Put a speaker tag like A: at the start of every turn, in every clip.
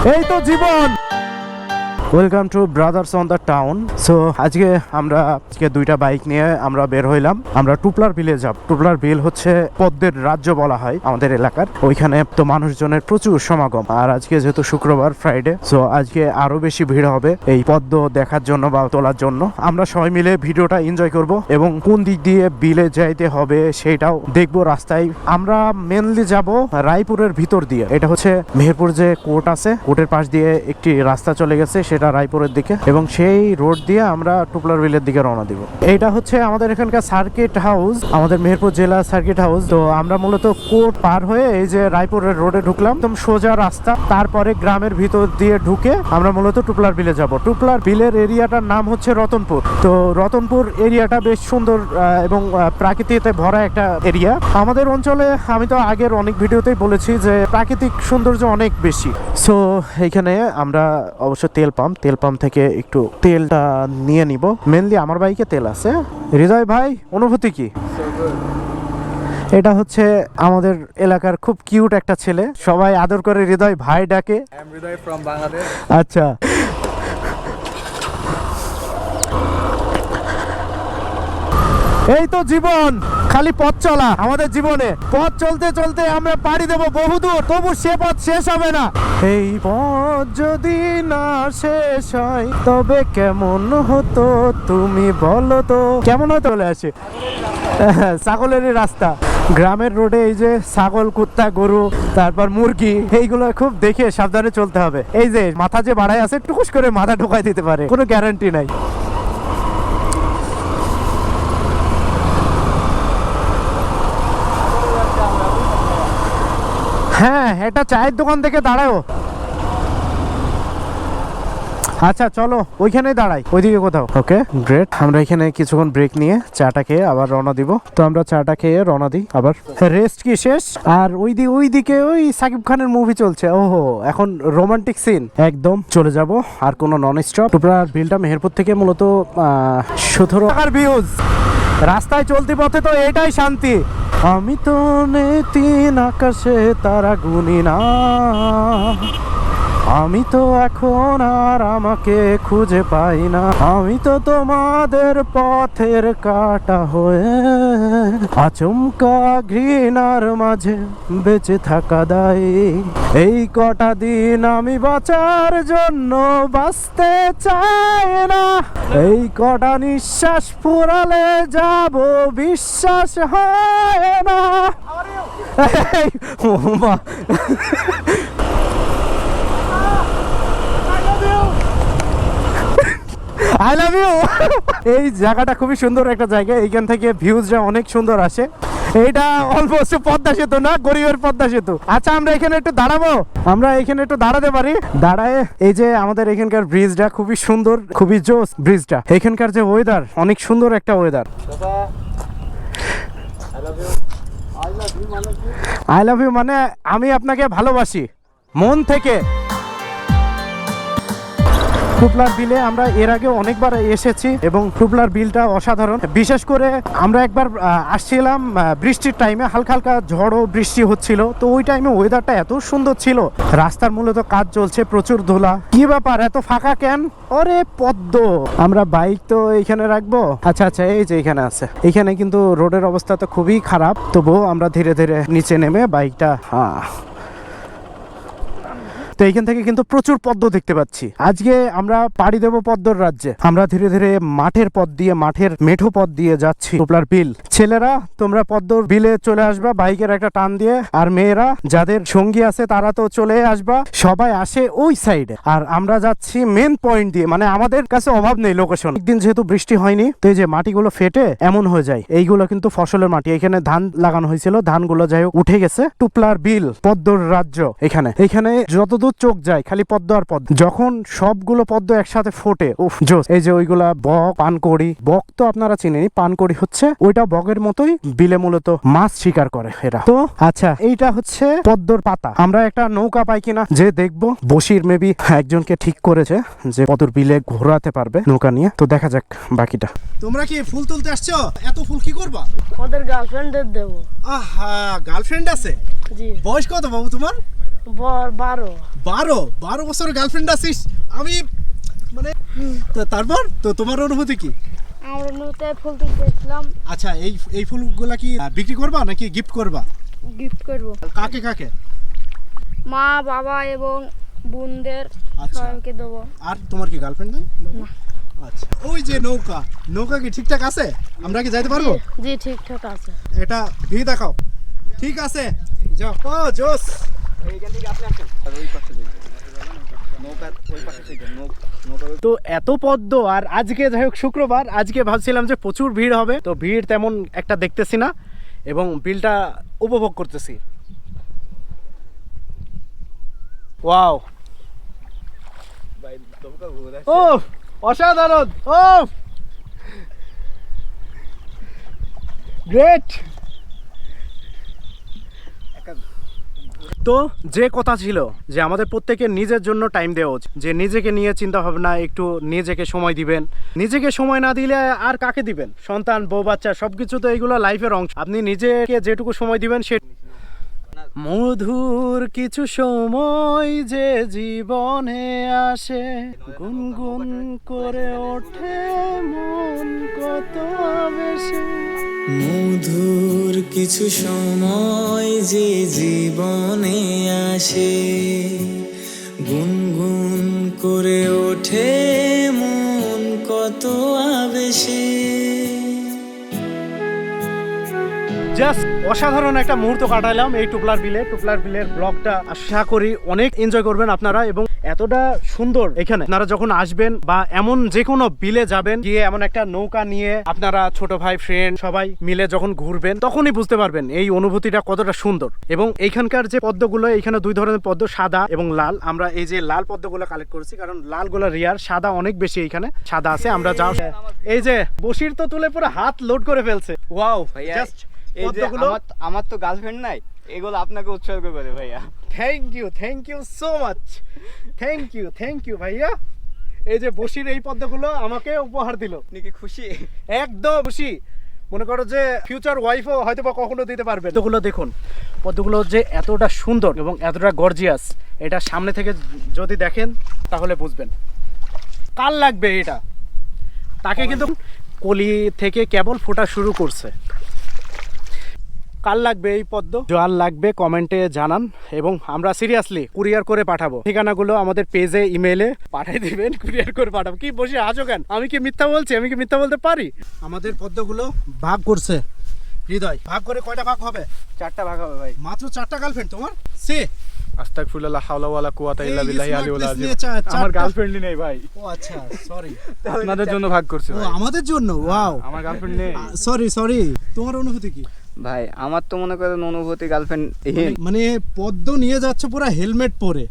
A: এই তো জীবন। Welcome to brothers on the town. So আজকে দুইটা বাইক নিয়ে আমরা বের হইলাম। আমরা টুপলার বিলে যাব। টুপলার বিল হচ্ছে পদ্মের রাজ্য বলা হয় আমাদের এলাকার। ওইখানে তো মানুষজনের প্রচুর সমাগম। আর আজকে যেহেতু শুক্রবার, ফ্রাইডে, সো আজকে আরো বেশি ভিড় হবে এই পদ্ম দেখার জন্য বা তোলার জন্য। আমরা সবাই মিলে ভিডিওটা এনজয় করব এবং কোন দিক দিয়ে বিলে যাইতে হবে সেটাও দেখবো রাস্তায়। আমরা মেনলি যাব রায়পুরের ভিতর দিয়ে। এটা হচ্ছে মেহেরপুর যে কোর্ট আছে, কোর্টের পাশ দিয়ে একটি রাস্তা চলে গেছে, সেটা রায়পুরের দিকে, এবং সেই রোড দিয়ে আমরা টুপলার বিলের দিকে রওনা দিব। এইটা হচ্ছে আমাদের এখানকার সার্কিট হাউস, আমাদের মেহেরপুর জেলা সার্কিট হাউস। তো আমরা মূলত কোর্ট পার হয়ে এই যে রায়পুরের রোডে ঢুকলাম, একদম সোজা রাস্তা। তারপরে গ্রামের ভিতর দিয়ে ঢুকে আমরা মূলত টুপলার বিলে যাব। টুপলার বিলের এরিয়াটার নাম হচ্ছে রতনপুর। তো রতনপুর এরিয়াটা বেশ সুন্দর এবং প্রাকৃতিকতে ভরা একটা এরিয়া। আমাদের অঞ্চলে আমি তো আগের অনেক ভিডিওতেই বলেছি যে প্রাকৃতিক সৌন্দর্য অনেক বেশি। সো এইখানে আমরা অবশ্য তেল পাম্প থেকে একটু তেলটা নিয়ে নিব। মেনলি আমার বাইকে তেল আছে। হৃদয় ভাই, অনুভূতি কি? এটা হচ্ছে আমাদের এলাকার খুব কিউট একটা ছেলে, সবাই আদর করে হৃদয় ভাই ডাকে। আচ্ছা, এই তো জীবন, খালি পথ চলা আমাদের জীবনে। পথ চলতে চলতে আমরা পাড়ি দেবো বহুদূর, তবু সে পথ শেষ হবে না। এই পথ যদি না শেষ হয় তবে কেমন হতো তুমি বলো তো। কেমন হতো বলে আসে, ছাগলেরই রাস্তা। গ্রামের রোডে এই যে ছাগল, কুত্তা, গরু, তারপর মুরগি, এইগুলো খুব দেখে সাবধানে চলতে হবে। এই যে মাথা যে বাড়ায় আছে, টুকুস করে মাথা ঢোকাই দিতে পারে, কোনো গ্যারান্টি নাই। হ্যাঁ, এটা চায়ের দোকান থেকে দাঁড়াও। আচ্ছা চলো ওইখানেই দাঁড়াই, ওইদিকে কোথাও। ওকে, গ্রেট। আমরা এখানে কিছুক্ষণ ব্রেক নিয়ে চাটা খেয়ে আবার রওনা দিব। তো আমরা চাটা খেয়ে রওনা দিই আবার। রেস্ট কি শেষ? আর ওইদিকে ওই সাকিব খানের মুভি চলছে। ওহো, এখন রোমান্টিক সিন একদম। চলে যাব আর কোনো নন স্টপ। টুপলার বিলটা মেহেরপুর থেকে মূলত 17 টাকার ভিউজ। রাস্তায় চলতি পথে তো এটাই শান্তি। আমি তো নেতিন আকাশে তারা গুনি না, আমি তো এখন আর আমাকে খুঁজে পাই না। আমি তো তোমাদের পথের কাটা হয়ে আচমকা ঘৃণার মাঝে বেঁচে থাকা দায়। এই কটা দিন আমি বাঁচার জন্য বাঁচতে চাই না। এই কটা নিঃশ্বাস ফুরালে যাব, বিশ্বাস হয় না। I love you. এই জায়গাটা খুবই সুন্দর একটা জায়গা, এইখান থেকে ভিউজটা অনেক সুন্দর আসে। এইটা অলমোস্ট পদ্মা সেতু না, গরিবের পদ্মা সেতু। আচ্ছা, আমরা এখানে একটু দাঁড়াবো, আমরা এখানে একটু দাঁড়াতে পারি। দাঁড়ায় এই যে আমাদের এখানকার ব্রিজটা খুবই সুন্দর, খুবই জোস ব্রিজটা। এখানকার যে ওয়েদার, অনেক সুন্দর একটা ওয়েদার। আই লাভ ইউ মানে আমি আপনাকে ভালোবাসি মন থেকে। টুপলার বিলে আমরা এর আগে অনেকবার এসেছি এবং টুপলার বিলটা অসাধারণ। বিশেষ করে আমরা একবার আসছিলাম বৃষ্টির টাইমে, হালকা হালকা ঝড় বৃষ্টি হচ্ছিল। তো ওই টাইমে ওয়েদারটা এত সুন্দর ছিল। রাস্তার মূলত কাজ চলছে, প্রচুর ধুলা। কি ব্যাপার, এত ফাঁকা কেন? ওরে পদ্ম, আমরা বাইক তো এইখানে রাখবো। আচ্ছা আচ্ছা, এই যে এখানে আছে। এখানে কিন্তু রোডের অবস্থা তো খুবই খারাপ, তবুও আমরা ধীরে ধীরে নিচে নেমে বাইকটা তো এইখান থেকে কিন্তু প্রচুর পদ্ম দেখতে পাচ্ছি। আজকে আমরা পাড়ি দেব পদ্মর রাজ্যে। আমরা ধীরে ধীরে মাঠের পথ দিয়ে, মাঠের মেঠো পথ দিয়ে যাচ্ছি টুপলার বিল। ছেলেরা তোমরা পদ্মর বিলে চলে আসবা বাইকের একটা টান দিয়ে, আর মেয়েরা যাদের সঙ্গী আছে তারা তো চলে আসবা। সবাই আসে ওই সাইডে, আর আমরা যাচ্ছি মেন পয়েন্ট দিয়ে। মানে আমাদের কাছে অভাব নেই লোকেশন। একদিন যেহেতু বৃষ্টি হয়নি, তো এই যে মাটিগুলো ফেটে এমন হয়ে যায়, এইগুলো কিন্তু ফসলের মাটি। এখানে ধান লাগানো হয়েছিল, ধানগুলো যাই হোক উঠে গেছে। টুপলার বিল, পদ্মর রাজ্য। এখানে যতদূর চোখ যায় খালি পদ্ম আর পদ্ম। যখন সবগুলো পদ্ম একসাথে ফোটে, উফ জোস। এই যে ওইগুলা বক, পানকড়ি। বক তো আপনারা চিনেন, পানকড়ি হচ্ছে ওইটা বকের মতোই, বিলে মূলত মাছ শিকার করে এরা। তো আচ্ছা, এইটা হচ্ছে পদ্মর পাতা। আমরা একটা নৌকা পাই কিনা যে দেখবো। বসির মেবি একজনকে ঠিক করেছে যে পদ্মর বিলে ঘোরাতে পারবে নৌকা নিয়ে। তো দেখা যাক বাকিটা। তোমরা কি ফুল তুলতে আসছো? এত ফুল কি করবা?
B: ওদের গার্লফ্রেন্ডদের দেবো।
A: আহা, গার্লফ্রেন্ড আছে?
B: জি।
A: বয়স কত বাবু তোমার?
B: 12
C: 12 বছরের গার্লফ্রেন্ড আছিস? আমি মানে তারপর তো তোমার অনুভূতি কি?
B: আমরা নতে ফুল তুলতেছিলাম।
C: আচ্ছা, এই ফুলগুলা কি বিক্রি করবা নাকি গিফট করবা?
B: গিফট করব।
C: কাকে কাকে?
B: মা, বাবা এবং বোনদের
C: আচ্ছা।
B: সবাইকে দেব।
C: আর তোমার কি গার্লফ্রেন্ড নাই?
B: না।
C: আচ্ছা, ওই যে নৌকা কি ঠিকঠাক আছে? আমরা কি যাইতে পারবো?
B: জি ঠিকঠাক আছে।
C: এটা ভি দেখাও। ঠিক আছে, যাও। ও জোস।
D: এইখান থেকে আপনি আসেন আর ওই পাশে যাবেন, নৌকা ওই পাশে থেকে নৌকা।
A: তো এত পদ্ম, আর আজকে যাই হোক শুক্রবার, আজকে ভাবছিলাম যে প্রচুর ভিড় হবে, তো ভিড় তেমন একটা দেখতেছি না এবং বিলটা উপভোগ করতেছি। ওয়াও,
D: ভাই নৌকা ঘুরে
A: ও অসাধারণ, ও গ্রেট। তো যে কথা ছিল যে আমাদের প্রত্যেকের নিজের জন্য টাইম দেওয়া উচিত, যে নিজেকে নিয়ে চিন্তা ভাবনা, একটু নিজেকে সময় দিবেন। নিজেকে সময় না দিলে আর কাকে দিবেন? সন্তান, বউ বাচ্চা সবকিছু তো এইগুলো লাইফের অংশ। আপনি নিজেকে যেটুকু সময় দিবেন সে মধুর কিছু সময় যে জীবনে আসে, গুনগুন করে ওঠে মন কত বেশি।
E: মধুর কিছু সময় যে জীবনে আসে, গুনগুন করে ওঠে মন কত আবেশে।
A: জাস্ট অসাধারণ একটা মুহূর্ত কাটাইলাম এই টুপলার বিলের ব্লগটা আশা করি অনেক এনজয় করবেন আপনারা। এবং এতটা সুন্দর এখানে আপনারা যখন আসবেন বা এমন যে কোনো বিলে যাবেন, গিয়ে এমন একটা নৌকা নিয়ে আপনারা ছোট ভাই ফ্রেন্ড সবাই মিলে যখন ঘুরবেন, তখনই বুঝতে পারবেন এই অনুভূতিটা কতটা সুন্দর। এবং এইখানকার যে পদ্মগুলো, এখানে দুই ধরনের পদ্ম, সাদা এবং লাল। আমরা এই যে লাল পদ্মগুলো কালেক্ট করেছি, কারণ লালগুলো রিয়ার, সাদা অনেক বেশি এইখানে সাদা আছে। আমরা যাও, এই যে বসির তো তুলে পুরো হাত লোড করে ফেলছে। ওয়াও,
D: ভাইয়া,
A: জাস্ট
D: এই যে আমার তো গার্লফ্রেন্ড নাই, এগুলো আপনাকে উৎসর্গ করে ভাইয়া।
A: Thank you so much, thank you ভাইয়া। এই যে বসির এই পদ্মগুলো আমাকে উপহার দিল।
D: আপনি কি খুশি?
A: একদম খুশি। মনে করো যে ফিউচার ওয়াইফও হয়তো বা কখনো দিতে পারবে। পদ্মগুলো দেখুন, পদ্মগুলো যে এতটা সুন্দর এবং এতটা গর্জিয়াস, এটা সামনে থেকে যদি দেখেন তাহলে বুঝবেন। কাল লাগবে এটা, তাকে কিন্তু কলি থেকে কেবল ফোটা শুরু করছে। কাল লাগবে এই পদ্ম, যার লাগবে কমেন্টে জানান এবং আমরা সিরিয়াসলি কুরিয়ার করে পাঠাবো। ঠিকানাগুলো আমাদের পেজে ইমেইলে পাঠিয়ে দিবেন, কুরিয়ার করে পাঠাবো। কি বসে আছো কেন? আমি কি মিথ্যা বলছি? আমি কি মিথ্যা বলতে পারি?
C: আমাদের পদ্মগুলো ভাগ করছে হৃদয়। ভাগ করে কয়টা ভাগ হবে?
D: 4টা ভাগ হবে ভাই।
C: মাত্র 4টা গার্লফ্রেন্ড তোমার? সে
A: আস্তাগফিরুল্লাহ, হাওলা ওয়ালা কুওয়াতা ইল্লা বিল্লাহি আলিউল আযীম।
C: আমার
A: গার্লফ্রেন্ডই নেই ভাই।
C: ও আচ্ছা, সরি।
A: আপনাদের জন্য ভাগ করছি
C: ও আমাদের জন্য? ওয়াও,
A: আমার গার্লফ্রেন্ড নেই।
C: সরি। তোমার অনুভূতি কি?
D: ভাই আমার তো মনে করেন অনুভূতি গার্লফ্রেন্ড
C: মানে পদ্ম নিয়ে যাচ্ছে পুরো হেলমেট পরে।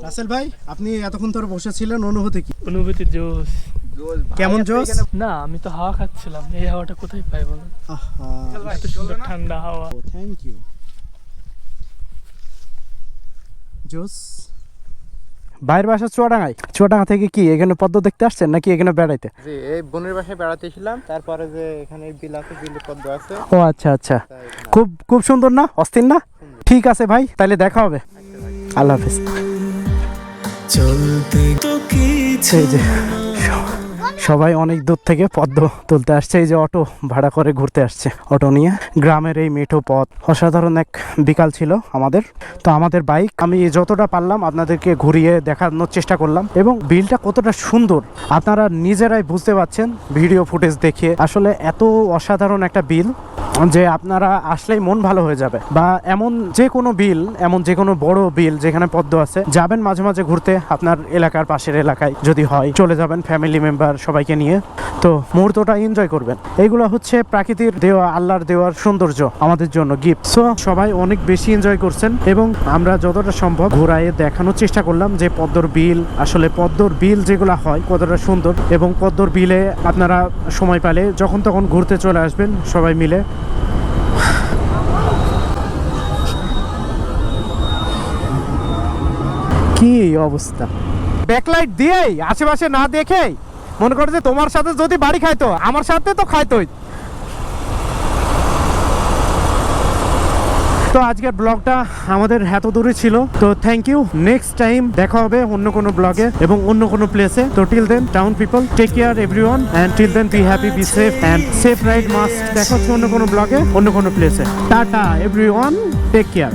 C: রাসেল ভাই, আপনি এতক্ষণ ধরে বসেছিলেন, অনুভূতি কি?
F: অনুভূতি জোস।
C: কেমন জোস?
F: না, আমি তো হাওয়া খাচ্ছিলাম, এই হাওয়াটা কোথায় পাই বলুন? এত সুন্দর ঠান্ডা হাওয়া।
C: Thank you. জোস।
A: বাইরের বাসা চুয়াডাঙ্গা থেকে কি এখানে পদ্ম দেখতে আসছেন নাকি এখানে বেড়াইতে?
G: জি, এই বোনের বাসায় বেড়াতে ছিলাম, তারপরে যে এখানে বিল আছে, বিলে পদ্ম আছে।
A: ও আচ্ছা, খুব সুন্দর না? অস্থির না? ঠিক আছে ভাই, তাহলে দেখা হবে। আল্লাহ হাফেজ।
E: চলতে তো কিছু
A: এই যে সবাই অনেক দূর থেকে পদ্ম তুলতে আসছে। এই যে অটো ভাড়া করে ঘুরতে আসছে, অটো নিয়ে। গ্রামের এই মেঠো পথ, অসাধারণ এক বিকাল ছিল আমাদের। তো আমাদের বাইক, আমি যতটা পারলাম আপনাদেরকে ঘুরিয়ে দেখানোর চেষ্টা করলাম। এবং বিলটা কতটা সুন্দর আপনারা নিজেরাই বুঝতে পারছেন ভিডিও ফুটেজ দেখে। আসলে এত অসাধারণ একটা বিল যে আপনারা আসলেই মন ভালো হয়ে যাবে। বা এমন যে কোনো বিল, এমন যে কোনো বড় বিল যেখানে পদ্ম আছে, যাবেন মাঝে মাঝে ঘুরতে। আপনার এলাকার পাশের এলাকায় যদি হয় চলে যাবেন ফ্যামিলি মেম্বার সবাইকে নিয়ে, তো মুহূর্তটা এনজয় করবেন। এইগুলো হচ্ছে প্রাকৃতির দেওয়া, আল্লাহর দেওয়ার সৌন্দর্য, আমাদের জন্য গিফট। সো সবাই অনেক বেশি এনজয় করছেন এবং আমরা যতটা সম্ভব ঘোরায় দেখানোর চেষ্টা করলাম যে পদ্মর বিল, আসলে পদ্মর বিল যেগুলো হয় কতটা সুন্দর। এবং পদ্মর বিলে আপনারা সময় পেলে যখন তখন ঘুরতে চলে আসবেন সবাই মিলে। কি অবস্থা! ব্যাকলাইট দিয়েই আশেপাশে না দেখেই মনে করো যে তোমার সাথে যদি বাড়ি খাইতো, আমার সাথে তো খাইতোই। তো আজকের ব্লগটা আমাদের এত দূরে ছিল, তো থ্যাংক ইউ। নেক্সট টাইম দেখা হবে অন্য কোনো ব্লগে এবং অন্য কোনো প্লেসে। তো till then town people, take care everyone, and till then be happy, be safe and safe ride must. দেখা হচ্ছে অন্য কোনো ব্লগে অন্য কোনো প্লেসে। Tata everyone, take care.